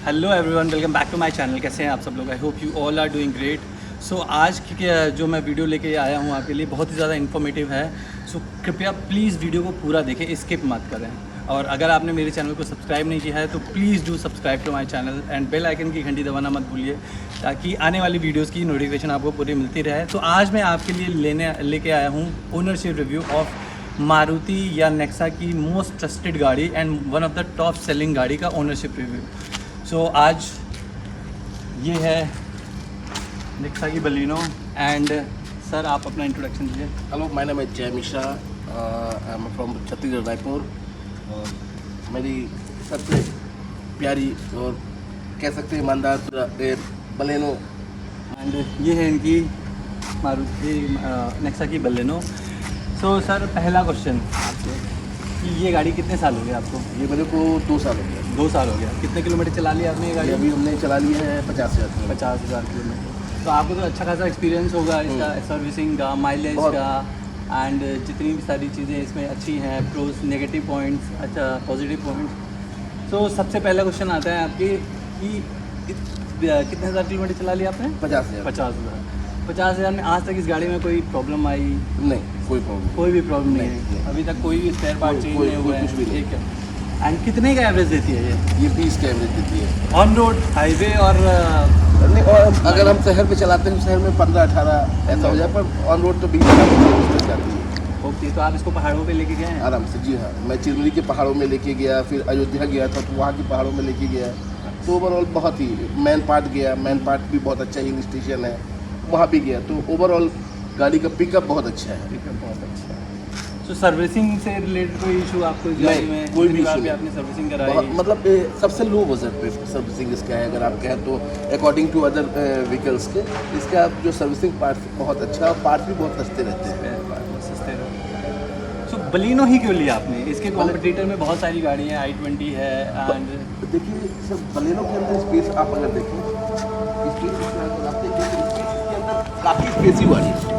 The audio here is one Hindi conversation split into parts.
Hello everyone, welcome back to my channel. कैसे हैं आप सब लोग? I hope you all are doing great. So आज की जो मैं वीडियो लेके आया हूँ आपके लिए बहुत ही ज़्यादा इन्फॉर्मेटिव है। सो कृपया प्लीज़ वीडियो को पूरा देखें, स्किप मत करें। और अगर आपने मेरे चैनल को सब्सक्राइब नहीं किया है तो please do subscribe to my channel and bell icon की घंटी दबाना मत भूलिए, ताकि आने वाली वीडियोज़ की नोटिफिकेशन आपको पूरी मिलती रहे। तो आज मैं आपके लिए लेके आया हूँ ओनरशिप रिव्यू ऑफ मारुति या नेक्सा की मोस्ट ट्रस्टेड गाड़ी and one of the top selling गाड़ी का ओनरशिप रिव्यू। सो आज ये है नेक्सा की बलिनो। एंड सर, आप अपना इंट्रोडक्शन दीजिए। हेलो, माय नेम है जय Mishra, I am from Chhattisgarh Raipur. और मेरी सबसे प्यारी और कह सकते हैं ईमानदार बलेनो। एंड ये है इनकी मारुति नेक्सा की बलिनो। सो सर, पहला क्वेश्चन आपसे कि ये गाड़ी कितने साल हो गए आपको? ये मेरे को 2 साल हो गया। 2 साल हो गया। कितने किलोमीटर चला लिया आपने ये गाड़ी? अभी हमने चला लिया है 50,000 किलोमीटर। तो आपको तो अच्छा खासा एक्सपीरियंस होगा इसका, सर्विसिंग का, माइलेज का, एंड जितनी भी सारी चीज़ें इसमें अच्छी हैं, प्रोस, नेगेटिव पॉइंट्स, अच्छा पॉजिटिव पॉइंट्स। तो सबसे पहला क्वेश्चन आता है आपके कि कितने हज़ार किलोमीटर चला लिया आपने? 50,000। 50,000 में आज तक इस गाड़ी में कोई प्रॉब्लम आई? नहीं, कोई भी प्रॉब्लम नहीं है। अभी तक कोई भी स्पेयर पार्ट चेंज नहीं हुआ है? ठीक है। एंड कितने का एवरेज देती है ये? 20 का एवरेज देती है ऑन रोड, हाईवे और अगर हम शहर में चलाते हैं शहर में 15-18 ऐसा हो जाए, पर ऑन रोड तो 20 तक जाती है। ओके, तो आप इसको पहाड़ों पे लेके गए हैं? आराम से, जी हाँ। मैं चिरमिरी के पहाड़ों में लेके गया, फिर अयोध्या गया था तो वहाँ के पहाड़ों में लेके गया। तो ओवरऑल बहुत ही मैन पार्ट गया, मैन पार्ट भी बहुत अच्छा हिल स्टेशन है, वहाँ भी गया। तो ओवरऑल गाड़ी का पिकअप बहुत अच्छा है। तो सर्विसिंग से रिलेटेड कोई इशू आपको इस गाड़ी में? कोई भी इशू नहीं। आपने सर्विसिंग कराई? मतलब सबसे लो बजट पे सर्विसिंग इसका है। अगर आप कहें तो अकॉर्डिंग टू अदर व्हीकल्स के इसका जो सर्विसिंग पार्ट बहुत अच्छा, और पार्ट भी बहुत सस्ते रहते हैं। सो बलिनो ही क्यों लिया आपने? इसके कॉम्पिटिटर में बहुत सारी गाड़ी हैं, i20 है। एंड देखिए सर, बलिनो के अंदर स्पेस आप अगर देखें, स्पेस अगर आप देखें तो स्पेस इसके अंदर काफ़ी स्पेसी वाली है।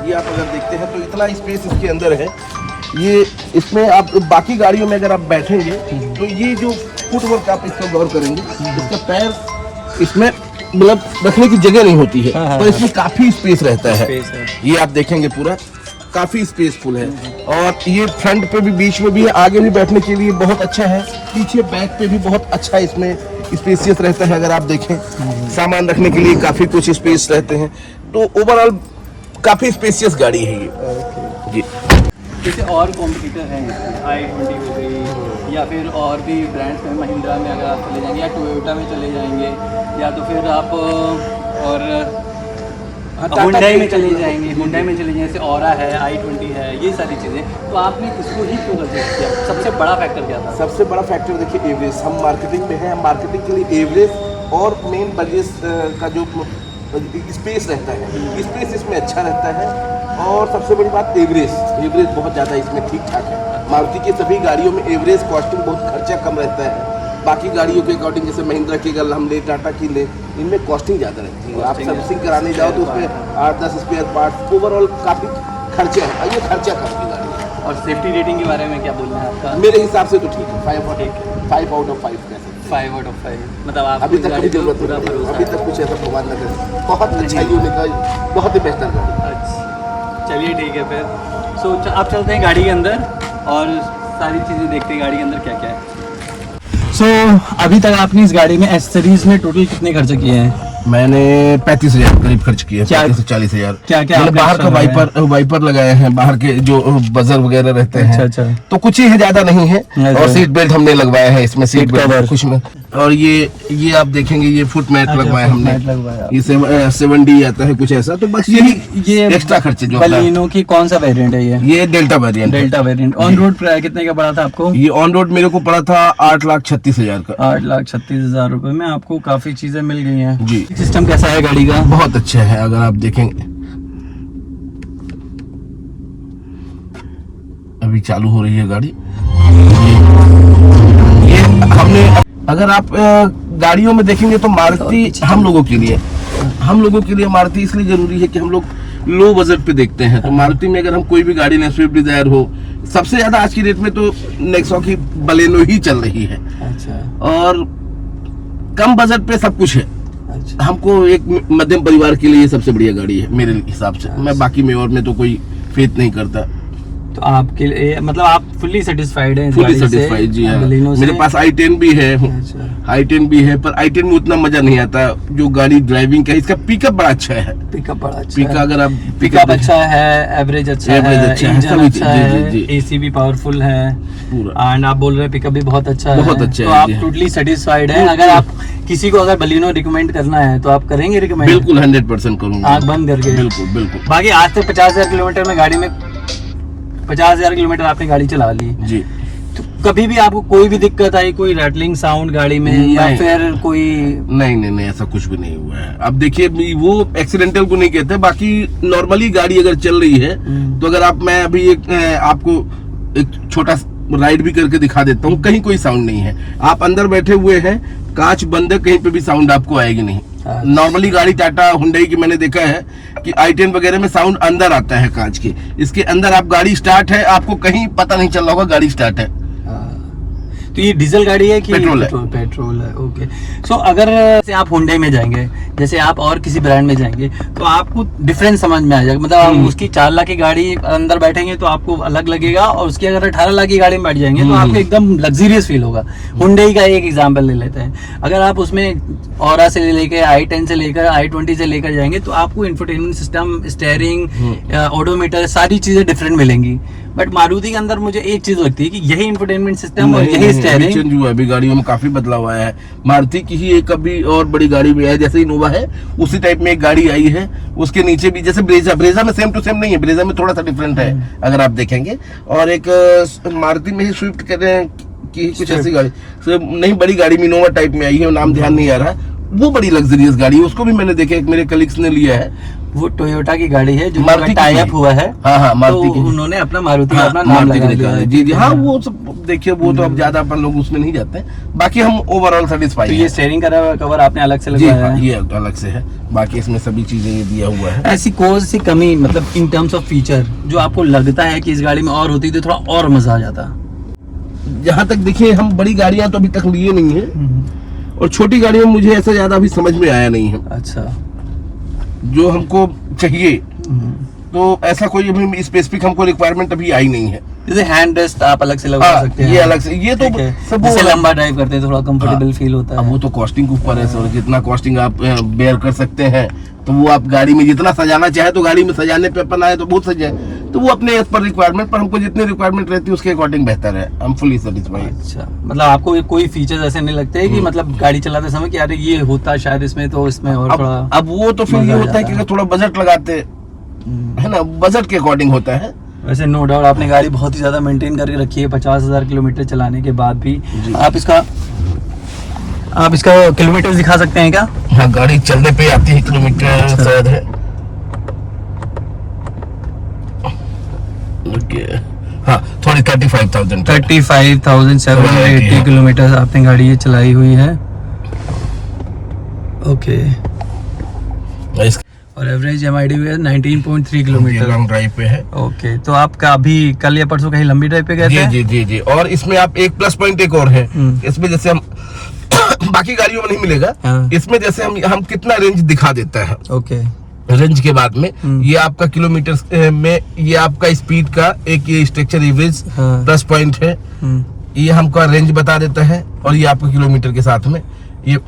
ये आप अगर देखते हैं तो इतना स्पेस इसके अंदर है। ये इसमें आप बाकी गाड़ियों में अगर आप बैठेंगे तो ये जो फुटवर्क आप इसका गौर करेंगे, इसका पैर इसमें मतलब रखने की जगह नहीं होती है, तो इसमें काफ़ी स्पेस रहता है। ये आप देखेंगे पूरा काफ़ी स्पेसफुल है। और ये फ्रंट पे भी, बीच में भी है, आगे भी बैठने के लिए बहुत अच्छा है। पीछे बैक पे भी बहुत अच्छा इसमें स्पेसियस रहता है। अगर आप देखें सामान रखने के लिए काफ़ी कुछ स्पेस रहते हैं। तो ओवरऑल काफ़ी स्पेसियस गाड़ी है ये। जी, जैसे और कॉम्पिटिटर हैं i20 हो गई, या फिर और भी ब्रांड्स में, महिंद्रा में अगर आप चले जाएंगे या टोयोटा में चले जाएंगे, या तो फिर आप और हुंडई में चले जाएंगे, जैसे ऑरा है, i20 है, ये सारी चीज़ें। तो आपने इसको ही क्यों सजेस्ट किया? सबसे बड़ा फैक्टर क्या था? सबसे बड़ा फैक्टर देखिए एवरेज। हम मार्केटिंग में हैं, हम मार्केटिंग के लिए एवरेज और मेन बजट का जो स्पेस रहता है, स्पेस इसमें अच्छा रहता है। और सबसे बड़ी बात एवरेज बहुत ज़्यादा इसमें ठीक ठाक है। मारुति की सभी गाड़ियों में एवरेज कॉस्टिंग बहुत खर्चा कम रहता है। बाकी गाड़ियों के अकॉर्डिंग, जैसे महिंद्रा की अगर हम ले, टाटा की ले, इनमें कॉस्टिंग ज़्यादा रहती है। आप सर्विसिंग कराने जाओ तो उसमें 8-10 स्पेयर पार्ट, ओवरऑल काफ़ी खर्चे हैं। ये खर्चा काफ़ी गाड़ी है। और सेफ्टी रेटिंग के बारे में क्या बोलना है आपका? मेरे हिसाब से तो ठीक है, 5 आउट ऑफ 5 कैसे 5 आउट ऑफ 5। मतलब आप अभी तक कभी जरूरत नहीं, अभी तक कुछ ऐसा भगवान न करे। बहुत अच्छा यूनिक है, बहुत ही बेहतर गाड़ी। अच्छा, चलिए ठीक है फिर। सो आप चलते हैं गाड़ी के अंदर और सारी चीज़ें देखते हैं गाड़ी के अंदर क्या क्या है। सो अभी तक आपने इस गाड़ी में एक्सेसरीज में टोटल कितने खर्च किए हैं? मैंने 35,000 करीब खर्च किया। 35 से 40,000। क्या मैंने बाहर का वाइपर लगाए हैं, बाहर के जो बजर वगैरह रहते हैं। अच्छा। तो कुछ ही है, ज्यादा नहीं है। और सीट बेल्ट हमने लगवाया है इसमें, सीट बेल्ट कुछ में। और ये आप देखेंगे, ये फुट मैट लगवाया हमने। ये 7D आता है कुछ ऐसा। तो बस ये एक्स्ट्रा खर्चे जो बलिनो की कौन सा वेरिएंट है ये डेल्टा वेरिएंट। ऑन रोड कितने का पड़ा था आपको? ये ऑन रोड मेरे को पड़ा था 8,36,000 का। 8,36,000 रुपए में आपको काफी चीजें मिल गई हैं। जी। सिस्टम कैसा है गाड़ी का? बहुत अच्छा है। अगर आप देखेंगे, अभी चालू हो रही है गाड़ी। ये हमने, अगर आप गाड़ियों में देखेंगे तो मारुति हम लोगों के लिए मारुति इसलिए जरूरी है कि हम लोग लो बजट पे देखते हैं। तो मारुति में अगर हम कोई भी गाड़ी लें, स्विफ्ट डिजायर हो, सबसे ज्यादा आज की डेट में तो नेक्सा की बलेनो ही चल रही है। अच्छा। और कम बजट पे सब कुछ है। अच्छा। हमको एक मध्यम परिवार के लिए ये सबसे बढ़िया गाड़ी है मेरे हिसाब से। मैं बाकी में और में तो कोई फेथ नहीं करता। तो आपके लिए मतलब आप फुल्ली सेटिस्फाइड हैं? फुल्ली सेटिस्फाइड जी हाँ। Baleno मेरे से? पास i10 भी है। अच्छा। i10 भी है, पर i10 में उतना मजा नहीं आता जो गाड़ी ड्राइविंग का। इसका पिकअप बड़ा अच्छा है। पिकअप बड़ा अच्छा पिकअप है। अगर आप पिकअप अच्छा है, एवरेज अच्छा है, इंजन सभी अच्छा जी, है, जी, जी। एसी भी पावरफुल है पूरा। एंड आप बोल रहे हैं पिकअप भी बहुत अच्छा है। बहुत अच्छा तो है आप जी। टोटली सेटिस्फाइड हैं? अगर आप किसी को अगर बलिनो रिकमेंड करना है तो आप करेंगे रिकमेंड? बिल्कुल 100% करूंगा। आँख बंद करके? बिल्कुल बिल्कुल। बाकी आज तक 50,000 किलोमीटर में गाड़ी में 50,000 किलोमीटर आपने गाड़ी चला ली जी। तो कभी भी आपको कोई भी दिक्कत आई, कोई रैटलिंग साउंड गाड़ी में या नहीं। फिर कोई? नहीं ऐसा कुछ भी नहीं हुआ है। अब देखिए वो एक्सीडेंटल को नहीं कहते, बाकी नॉर्मली गाड़ी अगर चल रही है तो अगर मैं अभी एक आपको एक छोटा राइड भी करके दिखा देता हूँ, कहीं कोई साउंड नहीं है। आप अंदर बैठे हुए हैं, कांच बंद है, कहीं पे भी साउंड आपको आएगी नहीं। नॉर्मली गाड़ी टाटा हुंडई की मैंने देखा है कि i10 वगैरह में साउंड अंदर आता है कांच के। इसके अंदर आप गाड़ी स्टार्ट है, आपको कहीं पता नहीं चल रहा होगा गाड़ी स्टार्ट है। तो ये डीजल गाड़ी है कि पेट्रोल है? पेट्रोल है। ओके। सो अगर जैसे आप हुंडई में जाएंगे, जैसे आप और किसी ब्रांड में जाएंगे तो आपको डिफरेंस समझ में आ जाएगा। मतलब आप उसकी 4 लाख की गाड़ी अंदर बैठेंगे तो आपको अलग लगेगा, और उसकी अगर 18 लाख की गाड़ी में बैठ जाएंगे तो आपको एकदम लग्जरियस फील होगा। हुंडई का एक एग्जांपल ले लेते हैं। अगर आप उसमें ऑरा से लेकर i10 से लेकर i20 से लेकर जाएंगे तो आपको इंफोटेनमेंट सिस्टम, स्टीयरिंग, ऑडोमीटर, सारी चीजें डिफरेंट मिलेंगी। बट मारुति के अंदर मुझे एक चीज लगती है कि यही इंफोटेनमेंट सिस्टम और यही स्टीयरिंग चेंज हुआ है। अभी गाड़ियों में काफी बदलाव आया है। मारुति की ही एक अभी और बड़ी गाड़ी भी है, जैसे इनोवा है उसी टाइप में एक गाड़ी आई है। उसके नीचे भी जैसे ब्रेजा में सेम टू सेम नहीं है, ब्रेजा में थोड़ा सा डिफरेंट है अगर आप देखेंगे। और एक मारुति में ही स्विफ्ट कहते हैं कि कुछ ऐसी गाड़ी नहीं, बड़ी गाड़ी में इनोवा टाइप में आई है, नाम ध्यान नहीं आ रहा। वो बड़ी लग्जरियस गाड़ी है, उसको भी मैंने देखा, एक मेरे कलीग्स ने लिया है। वो टोयोटा की गाड़ी है जो मारुति टाई अप हुआ है। हाँ मारुति की। उन्होंने अपना मारुति हाँ, अपना नाम लगा लिया है। जी हाँ वो सब देखिए, वो तो अब ज्यादा अपन लोग उसमें नहीं जाते हैं। बाकी हम ओवरऑल सेटिस्फाई तो ये स्टीयरिंग का कवर आपने अलग से जी लगवाया हाँ, है? ये अलग से है। बाकी इसमें सभी चीजें ये दिया हुआ है। ऐसी कौन सी कमी मतलब इन टर्म्स ऑफ फीचर जो आपको लगता है कि इस गाड़ी में और होती तो थोड़ा और मजा आ जाता? जहाँ तक देखिए, हम बड़ी गाड़ियां तो अभी तक लिए नहीं है, और छोटी गाड़ियों में मुझे ऐसा ज्यादा अभी समझ में आया नहीं है। अच्छा। जो हमको चाहिए तो ऐसा कोई अभी स्पेसिफिक हमको रिक्वायरमेंट अभी आई नहीं है। जैसे हैंड रेस्ट आप अलग से लगवा सकते हैं। ये अलग से, ये तो सब जैसे लंबा ड्राइव करते हैं तो थोड़ा कंफर्टेबल फील होता है। अब वो तो कॉस्टिंग के ऊपर है सर, जितना कॉस्टिंग आप बेयर कर सकते हैं तो वो आप गाड़ी में जितना सजाना चाहे तो गाड़ी में सजाने पे अपन आए तो बहुत सजाए, तो वो अपने एज पर रिक्वायरमेंट पर हमको जितनी रिक्वायरमेंट रहती है उसके अकॉर्डिंग बेहतर है। I am fully satisfied. अच्छा, मतलब आपको कोई फीचर्स ऐसे नहीं लगते कि मतलब गाड़ी चलाते समय कि यार ये होता शायद इसमें, तो इसमें और थोड़ा अब वो तो फिर ये होता है कि अगर थोड़ा बजट लगाते है ना, बजट के अकॉर्डिंग होता है। वैसे नो डाउट आपने गाड़ी बहुत ही ज्यादा मेंटेन करके रखी है 50,000 किलोमीटर चलाने के बाद भी। आप इसका किलोमीटर दिखा सकते हैं क्या? हाँ, गाड़ी चलने पे आती है किलोमीटर शायद है। हाँ, थोड़ी 35,780 किलोमीटर आपने गाड़ी ये चलाई हुई है। ओके। और एवरेज MID भी है 19.3 किलोमीटर। लॉन्ग ड्राइव पे है। ओके, तो आप अभी कल या परसों कहीं लंबी ड्राइव पे गए थे? जी। और इसमें आप एक प्लस पॉइंट एक और है, इसमें जैसे हम बाकी गाड़ियों में नहीं मिलेगा। हाँ। इसमें जैसे हम कितना रेंज दिखा देता है। ओके। रेंज के बाद में ये आपका किलोमीटर में ये आपका स्पीड का एक ये स्ट्रक्चर एवरेज प्लस पॉइंट है, ये हमका रेंज बता देता है, और ये आपका किलोमीटर के साथ में ये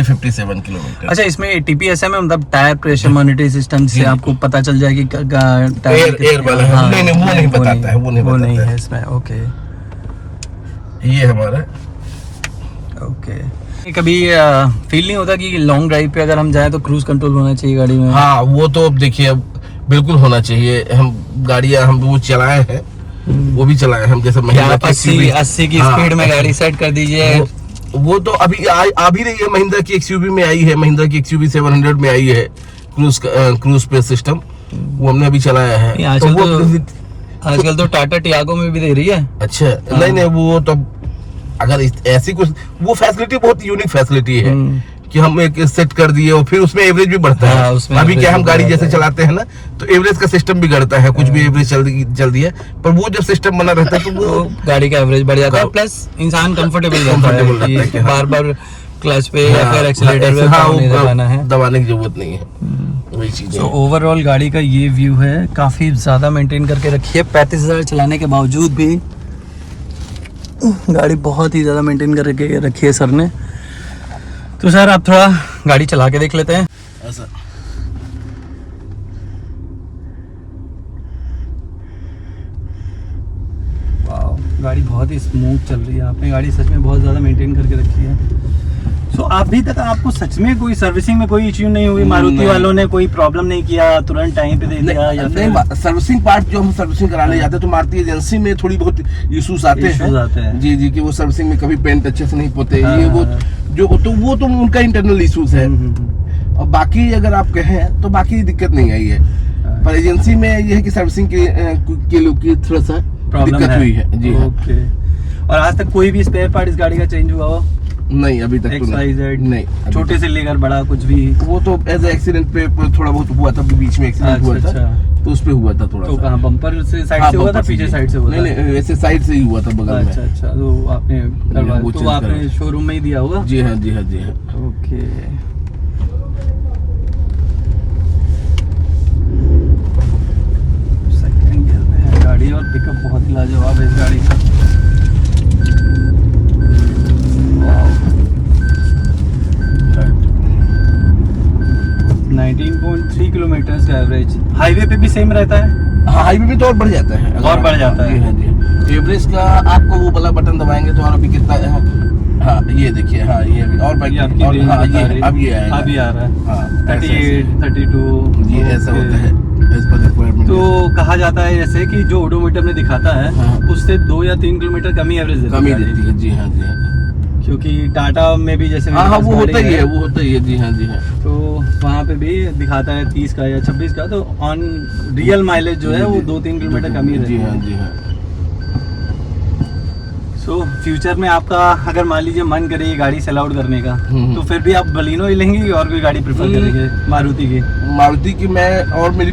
57 किलोमीटर। अच्छा, इसमें TPSM है, मतलब टायर प्रेशर मॉनिटरिंग सिस्टम से आपको पता चल जाएगी एयर वाला है। हाँ, नहीं वो नहीं बताता है, वो नहीं है इसमें। ओके, ये हमारा ओके। कभी फील नहीं होता कि लॉन्ग ड्राइव पे अगर हम जाए तो क्रूज कंट्रोल होना चाहिए गाड़ी में? हाँ, वो तो अब देखिए बिल्कुल होना चाहिए। हम गाड़ियां हम वो चलाए हैं, वो भी चलाए हम, जैसे 80 की स्पीड में गाड़ी सेट कर दीजिए। वो तो अभी आ भी रही है, महिंद्रा की XUV में आई है, महिंद्रा की XUV 700 में आई है क्रूज पे सिस्टम, वो हमने अभी चलाया है। आजकल तो टाटा टियागो में भी दे रही है। अच्छा, नहीं वो तो अगर ऐसी कुछ वो फैसिलिटी बहुत यूनिक फैसिलिटी है कि हम एक सेट कर दिए और फिर उसमें एवरेज भी बढ़ता है। अभी क्या हम गाड़ी जैसे चलाते हैं ना तो एवरेज का सिस्टम भी बढ़ता है, कुछ भी एवरेज चल दी है, पर वो जब सिस्टम बना रहता है तो वो गाड़ी का एवरेज बढ़ जाता है, प्लस इंसान कंफर्टेबल रहता है। बार बार क्लच पे या फिर एक्सीलरेटर पे हाँ, नहीं दबाना है, दबाने की जरूरत नहीं है, वही चीज़ तो है। ओवरऑल गाड़ी का ये व्यू है, काफ़ी ज़्यादा मेंटेन करके रखी है। 35,000 चलाने के बावजूद भी गाड़ी बहुत ही ज़्यादा मेंटेन करके रखी है सर ने। तो सर आप थोड़ा गाड़ी चला के देख लेते हैं। ऐसा वाह, गाड़ी बहुत ही स्मूथ चल रही है, आपने गाड़ी सच में बहुत ज़्यादा मेंटेन करके रखी है। तो अभी तक आपको सच में कोई सर्विसिंग में कोई इश्यू नहीं हुई? मारुति वालों ने कोई प्रॉब्लम नहीं किया, तुरंत टाइम पे दे दिया? या फिर सर्विसिंग पार्ट जो हम सर्विसिंग कराने जाते हैं तो मारुति एजेंसी में थोड़ी बहुत इश्यूज आते हैं। जी जी, कि वो सर्विसिंग में कभी पेंट अच्छे से नहीं पोते, ये वो जो वो तो उनका इंटरनल इश्यूज है। और बाकी अगर आप कहें तो बाकी दिक्कत नहीं आई है, पर एजेंसी में ये है कि सर्विसिंग के लोग की थोड़ा सा दिक्कत हुई है। जी ओके। और आज तक कोई भी स्पेयर पार्ट इस गाड़ी का चेंज हुआ हो? नहीं, अभी तक तो नहीं। छोटे से लेकर बड़ा कुछ भी? वो तो एज एक्सीडेंट पे थोड़ा बहुत हुआ था, बीच में एक्सीडेंट हुआ था, तो उस पे हुआ था थोड़ा। तो कहाँ बम्पर से साइड से हुआ था, पीछे साइड से हुआ था? नहीं, ऐसे साइड से ही हुआ था, बगल में। अच्छा, तो आपने करवा, तो आपने शोरूम में ही दिया होगा? जी हाँ, जी हाँ, जी हाँ। ओके। सेकंड गियर में है गाड़ी और पिकअप बहुत ही लाजवाब है इस गाड़ी का। 19.3 किलोमीटर का एवरेज। हाईवे पे भी सेम रहता है? हाँ, हाईवे में तो और बढ़ जाता है। और बढ़ जाता है? हाँ जी। एवरेज का आपको वो वाला बटन दबाएंगे तो और अभी कितना है? हाँ, ये देखिए, हाँ ये अभी और ये हाँ, ये अभी आएगा, अभी आ रहा है। हाँ, 38, 32 जी ऐसा होता है एज पर रिक्वायरमेंट। तो कहा जाता है जैसे कि जो ओडोमीटर में दिखाता है, हाँ, उससे 2 या 3 किलोमीटर कम ही एवरेज कम ही देती है। जी हाँ, जी हाँ, क्योंकि टाटा में भी जैसे हाँ, वो होता ही है, वो होता ही है। जी हाँ, जी हाँ। तो वहाँ पे भी दिखाता है 30 का या 26 का, तो ऑन रियल माइलेज जो है वो 2-3 किलोमीटर कम ही रहती है। जी है। हाँ, जी हाँ। सो फ्यूचर में आपका अगर मान लीजिए मन करे ये गाड़ी सेल आउट करने का, तो फिर भी आप बलिनो ही लेंगे और कोई गाड़ी प्रेफर करेंगे मारुति की? मारुति की मैं, और मेरी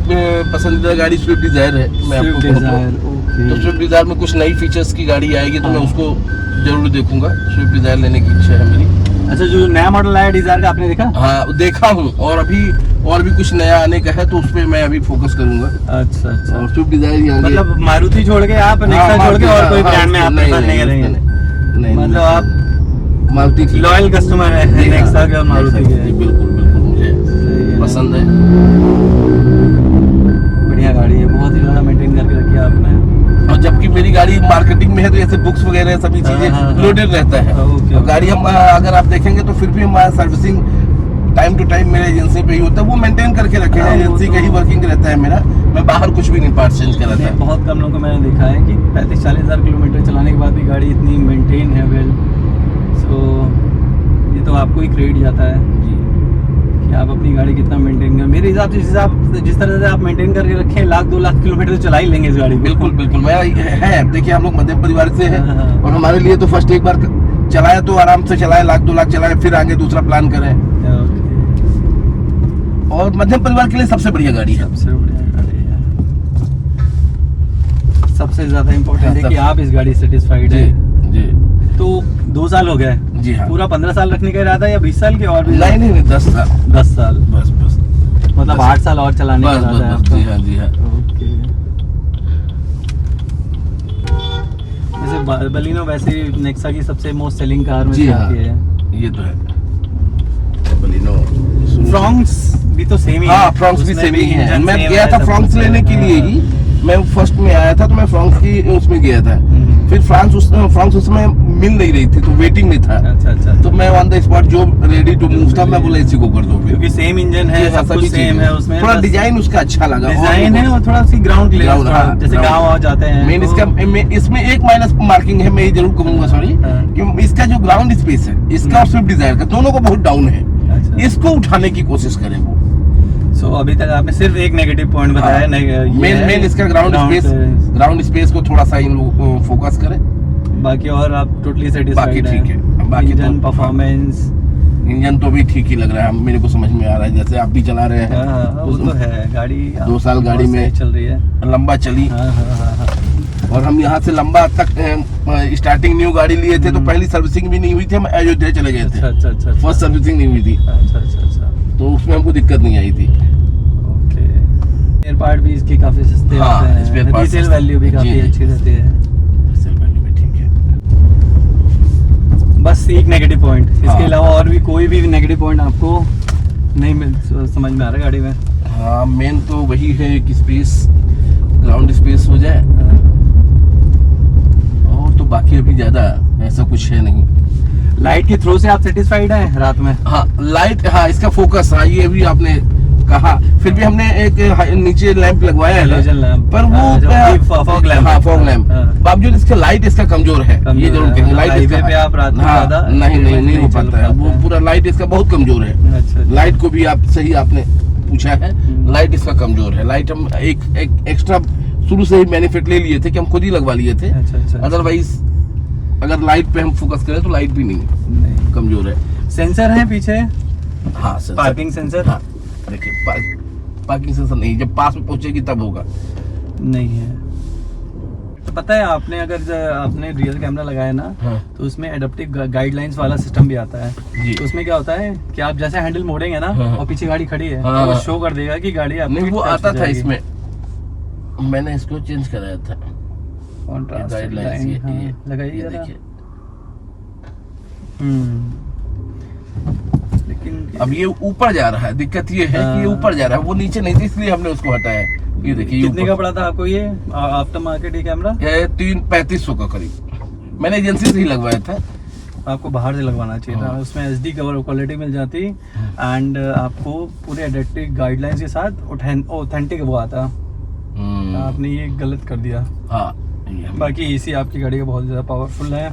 पसंदीदा गाड़ी स्विफ्ट डिजायर है। मैं आपको तो स्विफ्ट डिजायर में कुछ नई फीचर्स की गाड़ी आएगी तो मैं उसको जरूर देखूंगा। स्विफ्ट डिजायर लेने की इच्छा है मेरी। अच्छा, जो नया मॉडल आया डिजायर का आपने देखा? हाँ, देखा हूँ, और अभी और भी कुछ नया आने का है तो उस पे मैं अभी फोकस करूंगा। अच्छा अच्छा। और स्विफ्ट डिजायर मतलब मारुति छोड़ के आप नेक्सा छोड़ के और कोई ब्रांड में आप प्रेफर नहीं करेंगे? नहीं, मतलब आप मारुति की लॉयल कस्टमर है नेक्सा के और मारुति के? बिल्कुल बिल्कुल, मुझे पसंद है। बढ़िया गाड़ी है, बहुत ही ज्यादा मेंटेन करके रखी है आपने। और जबकि मेरी गाड़ी मार्केटिंग में है तो ऐसे बुक्स वगैरह सभी चीजें लोडेड रहता है। और गाड़ी हम अगर आप देखेंगे तो फिर भी हमारा सर्विसिंग टाइम टू टाइम मेरे एजेंसी पे ही होता है, वो मेंटेन करके रखे हैं। एजेंसी का ही वर्किंग रहता है मेरा, मैं बाहर कुछ भी नहीं पार्ट चेंज कराता है। बहुत कम लोगों को मैंने देखा है कि 35-40 हज़ार किलोमीटर चलाने के बाद भी गाड़ी इतनी मेंटेन है वेल। सो ये तो आपको ही क्रेडिट जाता है कि आप अपनी गाड़ी कितना मेंटेन कर। मेरे हिसाब से जिस तरह से आप मेंटेन करके रखें, 1-2 लाख किलोमीटर तो चला ही लेंगे इस गाड़ी। बिल्कुल बिल्कुल, मैं है, देखिए हम लोग मध्यम परिवार से हैं और हमारे लिए तो फर्स्ट एक बार चलाया तो आराम से चलाए, 1-2 लाख चलाए, फिर आगे दूसरा प्लान करें। और मध्यम परिवार के लिए सबसे बढ़िया गाड़ी है। सबसे बढ़िया गाड़ी है, सबसे ज्यादा इम्पोर्टेंट है कि आप इस गाड़ी सेटिस्फाइड है जी। तो 2 साल हो गए? जी हाँ। पूरा 15 साल रखने का इरादा है या 20 साल के और भी? नहीं, 10 साल। 10 साल बस। मतलब 8 साल और चलाने का इरादा है आपका? जी हाँ, जी हाँ। ओके। वैसे बलिनो वैसे नेक्सा की सबसे मोस्ट सेलिंग कार में से आती है। ये तो है बलिनो। फ्रॉन्क्स भी तो सेम ही है? हाँ, फ्रॉन्क्स भी सेम ही है। मैं गया था फ्रॉन्क्स लेने के लिए ही, मैं फर्स्ट में आया था तो मैं फ्रॉन्क्स की उसमें गया था। फिर फ्रॉन्क्स उसमें मिल नहीं रही थी तो वेटिंग में था। अच्छा। तो मैं ऑन द स्पॉट जो रेडी टू मूव था, मैं बोला इसी को कर दो, क्योंकि सेम इंजन है, सब कुछ सेम है उसमें। थोड़ा डिजाइन उसका अच्छा लगा, डिजाइन है और थोड़ा सी ग्राउंड क्लियरेंस, जैसे गांव आ जाते हैं। मेन इसमें एक माइनस मार्किंग है, मैं ये जरूर कहूंगा सॉरी, कि इसका जो ग्राउंड स्पेस है इसका और स्विफ्ट डिजायर का दोनों को बहुत डाउन है। इसको उठाने की कोशिश करें वो। सो अभी तक आपने सिर्फ एक नेगेटिव पॉइंट बताया। मेन इसका ग्राउंड स्पेस को थोड़ा सा इन लोग फोकस करें, बाकी और आप टोटली सेटिस्फाइड हैं? ठीक है। बाकी इंजन परफॉर्मेंस, इंजन तो भी ठीक ही लग रहा है, मेरे को समझ में आ रहा है, जैसे आप भी चला रहे हैं। वो तो है, गाड़ी 2 साल गाड़ी में चल रही है, लंबा चली। और हम यहाँ से लंबा तक स्टार्टिंग न्यू गाड़ी लिए थे तो पहली सर्विसिंग भी नहीं हुई थी, हम अयोध्या चले गए थे। अच्छा। फर्स्ट सर्विसिंग नहीं हुई थी, अच्छा। तो उसमें हमको दिक्कत नहीं आई थी। ओके, स्पेयर पार्ट भी इसकी काफी सस्ते हाँ, होते हैं, स्पेयर पार्ट रीसेल सस्ते। वैल्यू भी काफी जी। अच्छी रहती है। रीसेल वैल्यू भी ठीक है। बस एक नेगेटिव पॉइंट, इसके हाँ। अलावा और भी कोई भी नेगेटिव पॉइंट आपको नहीं समझ में आ रहा है गाड़ी में? हाँ, मेन तो वही है कि स्पेस, ग्राउंड स्पेस हो जाए, और तो बाकी अभी ज्यादा ऐसा कुछ है नहीं। लाइट के थ्रो से आप सेटिस्फाइड हैं रात में? हाँ, लाइट, हाँ इसका फोकस, हाँ ये भी आपने कहा। फिर भी हमने एक नीचे लैंप लगवाया है, Halogen lamp, पर वो फॉग लैंप। हाँ, फॉग लैंप। बावजूद इसका लाइट इसका कमजोर है, ये जरूर कहेंगे। लाइट हाईवे पे आप रात में हाँ, ज्यादा नहीं हो चल पाता है, वो पूरा लाइट इसका बहुत कमजोर है। अच्छा। लाइट को भी आप सही आपने पूछा है, लाइट इसका कमजोर है। लाइट हम एक एक्स्ट्रा शुरू से ही बेनिफिट ले लिए थे कि हम खुद ही लगवा लिए थे। अच्छा। अदरवाइज अगर लाइट पे हम फोकस करें तो लाइट भी नहीं, कमजोर है। सेंसर है पीछे? हाँ, सेंसर। Parking sensor? हाँ, देखिए पार्किंग सेंसर नहीं, जब पास में पहुंचेगी तब होगा। नहीं है। तो पता है आपने, अगर आपने रियल कैमरा लगाया ना, हाँ। तो उसमें एडाप्टिव गाइडलाइंस वाला सिस्टम भी आता है। जी। तो उसमें क्या होता है कि आप जैसे हैंडल मोड़ेंगे ना, हाँ। और पीछे गाड़ी खड़ी है, हाँ। तो वो शो कर देगा कि गाड़ी आपकी नहीं, वो टच आता हो था जाएगी। इसमें, मैंने इसको चेंज कराया था। कॉन्ट्रास्ट गाइडलाइंस लाइन, ये हाँ, लगाइए ये जरा। देखिए। लेकिन अब ये ऊपर जा रहा है, दिक्कत ये है कि ये ऊपर जा रहा है, वो नीचे नहीं थी, इसलिए हमने उसको हटाया। ये देखिए, कितने का पड़ा था आपको ये आफ्टर मार्केट ये कैमरा? 3500 का करीब, मैंने एजेंसी से ही लगवाया था। आपको बाहर से लगवाना चाहिए था, हाँ। उसमें एचडी कवर क्वालिटी मिल जाती, एंड आपको पूरे एडेप्टिव गाइडलाइंस के साथ ऑथेंटिक वो आता। आपने ये गलत कर दिया। हाँ, ये हम- बाकी एसी आपकी गाड़ी का बहुत ज़्यादा पावरफुल है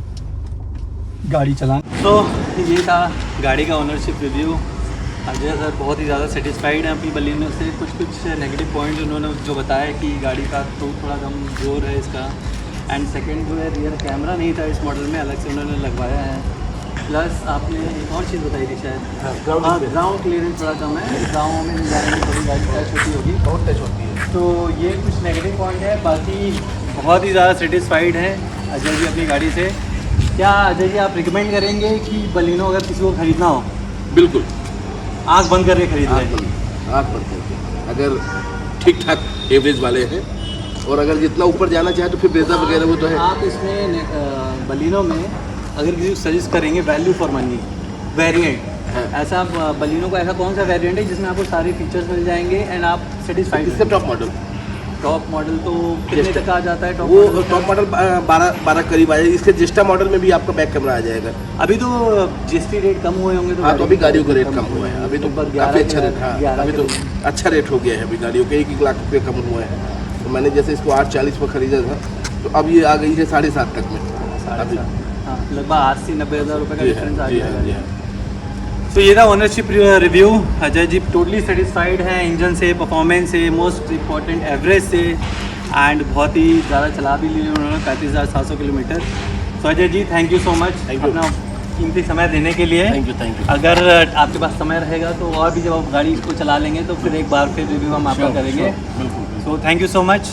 गाड़ी चलाना। तो ये था गाड़ी का ओनरशिप रिव्यू। अजय सर बहुत ही ज़्यादा सेटिस्फाइड हैं अपनी बलिनो से। कुछ नेगेटिव पॉइंट उन्होंने जो बताया कि गाड़ी का थोड़ा कम जोर है इसका, एंड सेकंड जो है रियर कैमरा नहीं था इस मॉडल में, अलग से उन्होंने लगवाया है। प्लस आपने एक और चीज़ बताई थी शायद, हाँ, ग्राउंड क्लियरेंस थोड़ा कम है, गाँव में जाने में थोड़ी गाड़ी टच होती होगी, बहुत टच होती है। तो ये कुछ नेगेटिव पॉइंट है। बाकी बहुत ही ज़्यादा सेटिस्फाइड है अजय जी अपनी गाड़ी से। क्या अजय जी आप रिकमेंड करेंगे कि बलिनो अगर किसी को खरीदना हो, बिल्कुल, आँख बंद करके खरीद आँख लें? बंद, आँख बंद करके, अगर ठीक ठाक एवरेज वाले हैं, और अगर जितना ऊपर जाना चाहे तो फिर ब्रेजा वगैरह वो तो है। आप इसमें बलिनो में अगर किसी को सजेस्ट करेंगे वैल्यू फॉर मनी वेरिएंट, हाँ। ऐसा बलिनो का ऐसा कौन सा वेरिएंट है जिसमें आपको सारे फीचर्स मिल जाएंगे एंड आप सेटिस्फाइड? इसका टॉप मॉडल, टॉप मॉडल तो कितने तक आ जाता है? टॉप वो मॉडल टॉप मॉडल 12 करीब आ जाएगा। इसके जिस्टा मॉडल में भी आपका बैक कैमरा आ जाएगा। अभी तो जीएसटी रेट कम हुए होंगे, तो हाँ, तो अभी गाड़ियों का रेट कम हुआ है, अभी तो लगभग काफी अच्छा रेट, हाँ 11 अभी तो अच्छा रेट हो गया है अभी गाड़ियों के, 1 लाख रुपये कम हुआ है। तो मैंने जैसे इसको 840 में खरीदा था, तो अब ये आ गई है 7.5 तक में अभी। हाँ, लगभग 80-90 हज़ार रुपये का जी डिफरेंस आ हाँ, जी हाँ, जाएगा। जी हाँ। तो ये था ownership review. Ajay ji totally satisfied हैं इंजन से, परफॉर्मेंस से, मोस्ट इम्पॉर्टेंट एवरेज से, एंड बहुत ही ज़्यादा चला भी लिए उन्होंने 35,700 किलोमीटर। तो Ajay ji thank you so much Thank you. अपना कीमती समय देने के लिए। Thank you. अगर आपके पास समय रहेगा तो और भी जब आप गाड़ी को चला लेंगे तो फिर एक बार फिर रिव्यू हम आपका करेंगे। बिल्कुल। So thank you so much.